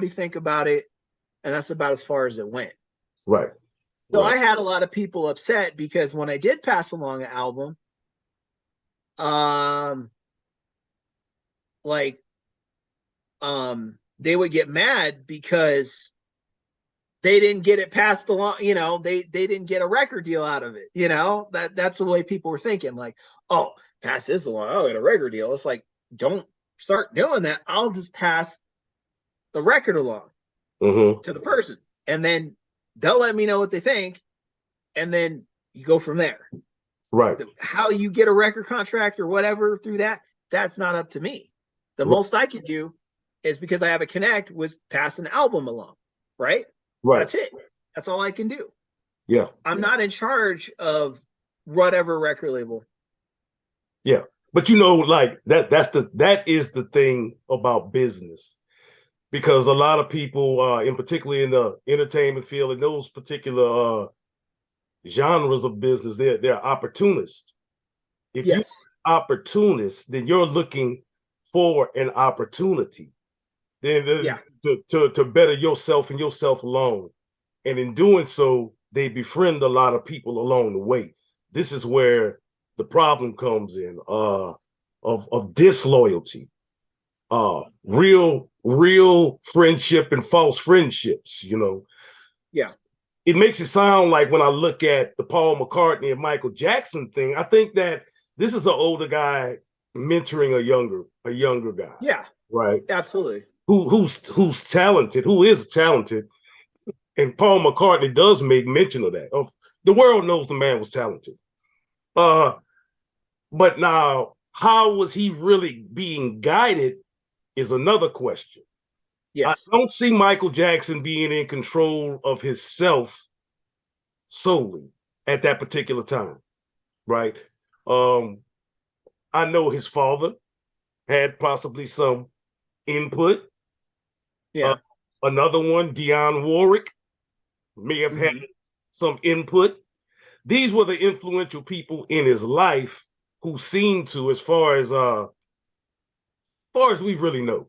do you think about it? And that's about as far as it went. Right. So Right. I had a lot of people upset because when I did pass along an album, um, like they would get mad because they didn't get it passed along, they didn't get a record deal out of it, that's the way people were thinking, like, oh, pass this along, I'll get a record deal. It's like, don't start doing that. I'll just pass the record along Mm-hmm. to the person, and then they'll let me know what they think, and then you go from there. Right. How you get a record contract or whatever through that's not up to me. The Right. most I could do is, because I have a connect, was pass an album along, right? Right. That's it. That's all I can do. Yeah. I'm not in charge of whatever record label. Yeah. But like that is the thing about business. Because a lot of people, in particularly in the entertainment field, in those particular genres of business, they're opportunists. If you're Yes. opportunist, then you're looking for an opportunity, then Yeah. to better yourself and yourself alone. And in doing so, they befriend a lot of people along the way. This is where the problem comes in, of disloyalty, real friendship and false friendships. Yeah. It makes it sound like, when I look at the Paul McCartney and Michael Jackson thing, I think that this is an older guy mentoring a younger guy, Yeah. right? Absolutely. Who's talented, who is talented, and Paul McCartney does make mention of that. Of the world knows the man was talented. Uh, but now, how was he really being guided is another question. I Yes. don't see Michael Jackson being in control of himself solely at that particular time, right? Um, I know his father had possibly some input. Uh, Yeah. Another one, Dionne Warwick, may have had Mm-hmm. some input. These were the influential people in his life who seemed to, as far as we really know,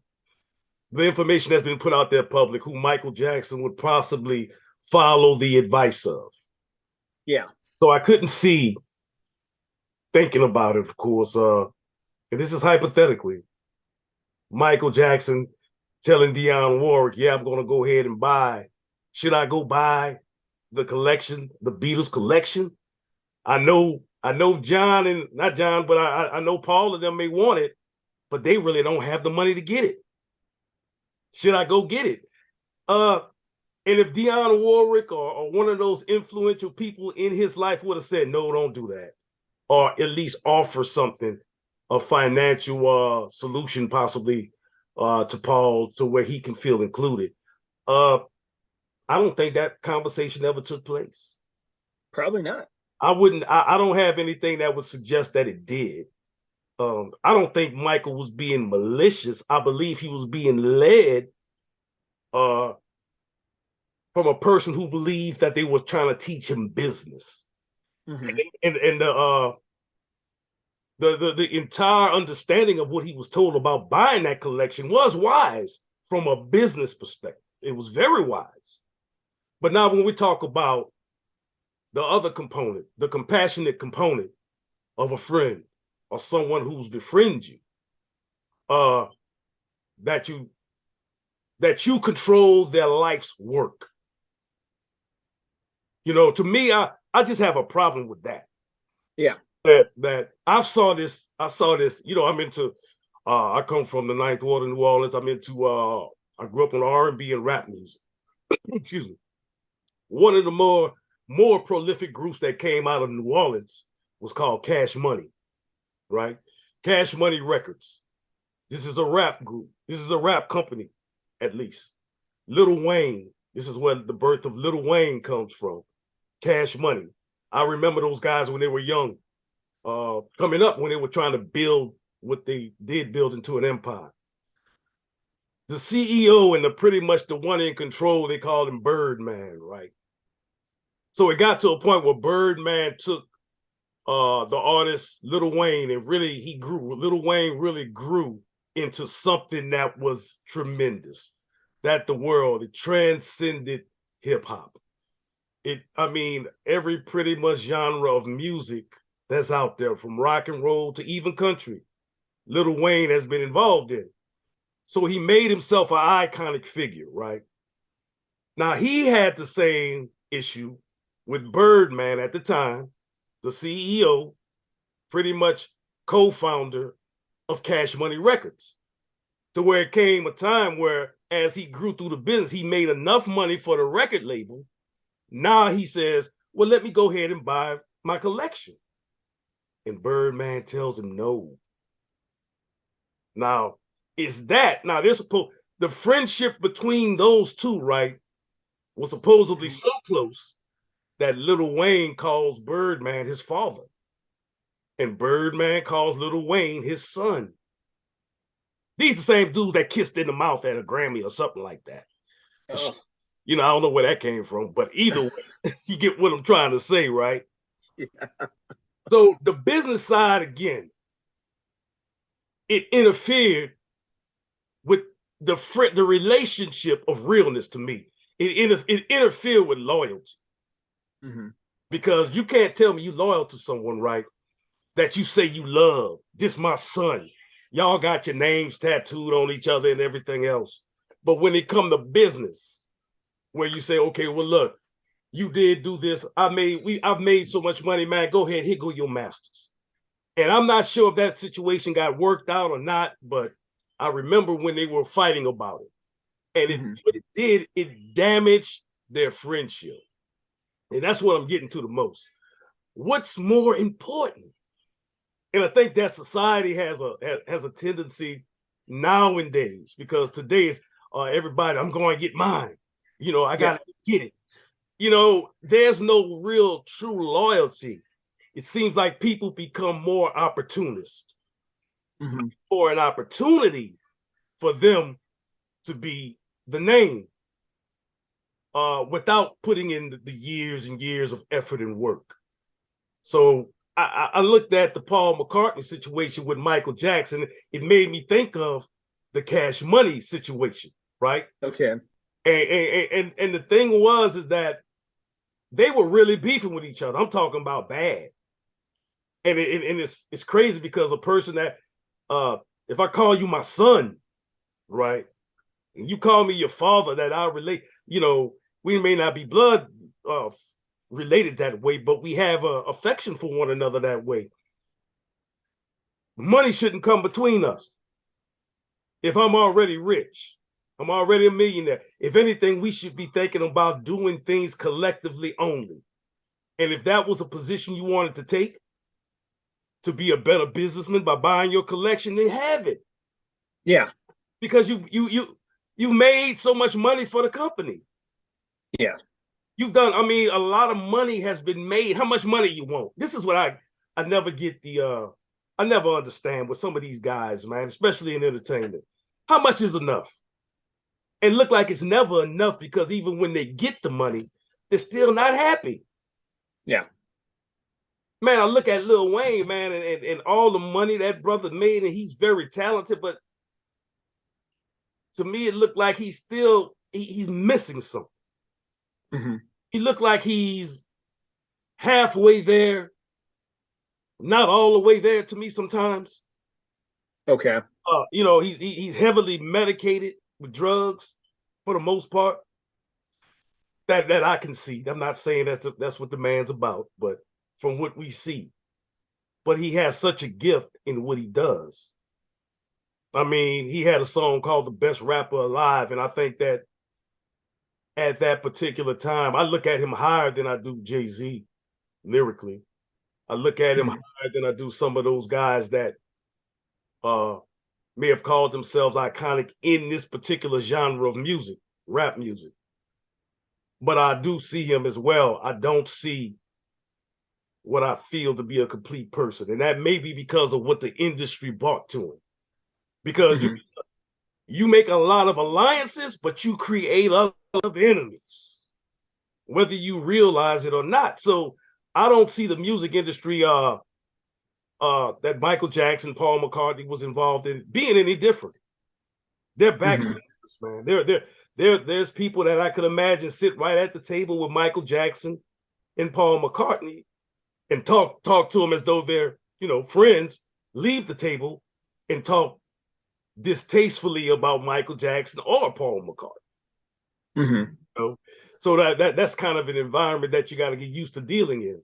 the information that's been put out there public, who Michael Jackson would possibly follow the advice of. Yeah. So I couldn't see, thinking about it, of course, and this is hypothetically, Michael Jackson telling Dionne Warwick, yeah, I'm going to go ahead and should I go buy the collection, the Beatles collection? I know John, and not John, but I know Paul and them may want it, but they really don't have the money to get it. Should I go get it? Uh, and if Dionne Warwick, or one of those influential people in his life, would have said, no, don't do that, or at least offer something, a financial solution possibly, to Paul, to where he can feel included. Uh, I don't think that conversation ever took place. Probably not. I wouldn't. I don't have anything that would suggest that it did. I don't think Michael was being malicious. I believe he was being led, uh, from a person who believed that they were trying to teach him business, Mm-hmm. and the entire understanding of what he was told about buying that collection was wise from a business perspective. It was very wise. But now, when we talk about the other component, the compassionate component of a friend or someone who's befriend you, uh, that you control their life's work. To me, I just have a problem with that. Yeah. That I saw this. I'm into. I come from the Ninth Ward in New Orleans. I'm into. I grew up on R&B and rap music. Excuse me. One of the more prolific groups that came out of New Orleans was called Cash Money, right? Cash Money Records. This is a rap group. This is a rap company, at least. Lil Wayne. This is where the birth of Lil Wayne comes from. Cash Money. I remember those guys when they were young, coming up, when they were trying to build what they did build into an empire. The CEO and pretty much the one in control, they called him Birdman, right? So it got to a point where Birdman took, the artist Lil Wayne, and really he grew. Lil Wayne really grew into something that was tremendous. that the world, it transcended hip hop. I mean, every pretty much genre of music that's out there, from rock and roll to even country, Lil Wayne has been involved in. So he made himself an iconic figure, right? Now he had the same issue with Birdman at the time, the CEO, pretty much co-founder of Cash Money Records, to where it came a time where as he grew through the business, he made enough money for the record label. Now he says, well, let me go ahead and buy my collection. And Birdman tells him no. Now, now there's the friendship between those two, right, was supposedly so close that Lil Wayne calls Birdman his father. And Birdman calls Lil Wayne his son. These the same dudes that kissed in the mouth at a Grammy or something like that. Oh. You know, I don't know where that came from, but either way, you get what I'm trying to say, right? Yeah. So the business side, again, it interfered with the relationship of realness to me. It interfered with loyalty. Mm-hmm. Because you can't tell me you loyal to someone, right, that you say you love. This my son. Y'all got your names tattooed on each other and everything else. But when it come to business, where you say, okay, well, look, you did do this. I've made so much money, man. Go ahead, here go your masters. And I'm not sure if that situation got worked out or not, but I remember when they were fighting about it. And what it did, it damaged their friendship. And that's what I'm getting to the most. What's more important? And I think that society has a tendency nowadays, because today is everybody, I'm going to get mine. You know, I got to get it. You know, there's no real true loyalty. It seems like people become more opportunist for an opportunity for them to be the name without putting in the years and years of effort and work. So I looked at the Paul McCartney situation with Michael Jackson. It made me think of the Cash Money situation, right? Okay. And the thing is that they were really beefing with each other. I'm talking about bad. And it's crazy because a person that, if I call you my son, right, and you call me your father, that I relate, you know, we may not be blood related that way, but we have affection for one another that way. Money shouldn't come between us. If I'm already rich, I'm already a millionaire. If anything, we should be thinking about doing things collectively only. And if that was a position you wanted to take, to be a better businessman by buying your collection, then have it. Yeah. Because you made so much money for the company. Yeah. You've done, I mean, a lot of money has been made. How much money you want? This is what I never get I never understand with some of these guys, man, especially in entertainment. How much is enough? And look like it's never enough, because even when they get the money, they're still not happy. Yeah. Man, I look at Lil Wayne, man, and all the money that brother made, and he's very talented, but to me, it looked like he's missing something. He looked like he's halfway there, not all the way there to me sometimes. Okay. You know, he's heavily medicated with drugs for the most part. That I can see. I'm not saying that's what the man's about, but from what we see. But he has such a gift in what he does. I mean, he had a song called The Best Rapper Alive, and I think that at that particular time, I look at him higher than I do Jay-Z lyrically. I look at him higher than I do some of those guys that may have called themselves iconic in this particular genre of music, rap music. But I do see him as well. I don't see what I feel to be a complete person. And that may be because of what the industry brought to him. Because you make a lot of alliances, but you create a lot of enemies, whether you realize it or not. So I don't see the music industry that Michael Jackson, Paul McCartney was involved in being any different. They're backstabbers, man. there's people that I could imagine sit right at the table with Michael Jackson and Paul McCartney and talk to them as though they're, friends, leave the table and talk distastefully about Michael Jackson or Paul McCartney. Mm-hmm. You know? So that's kind of an environment that you got to get used to dealing in.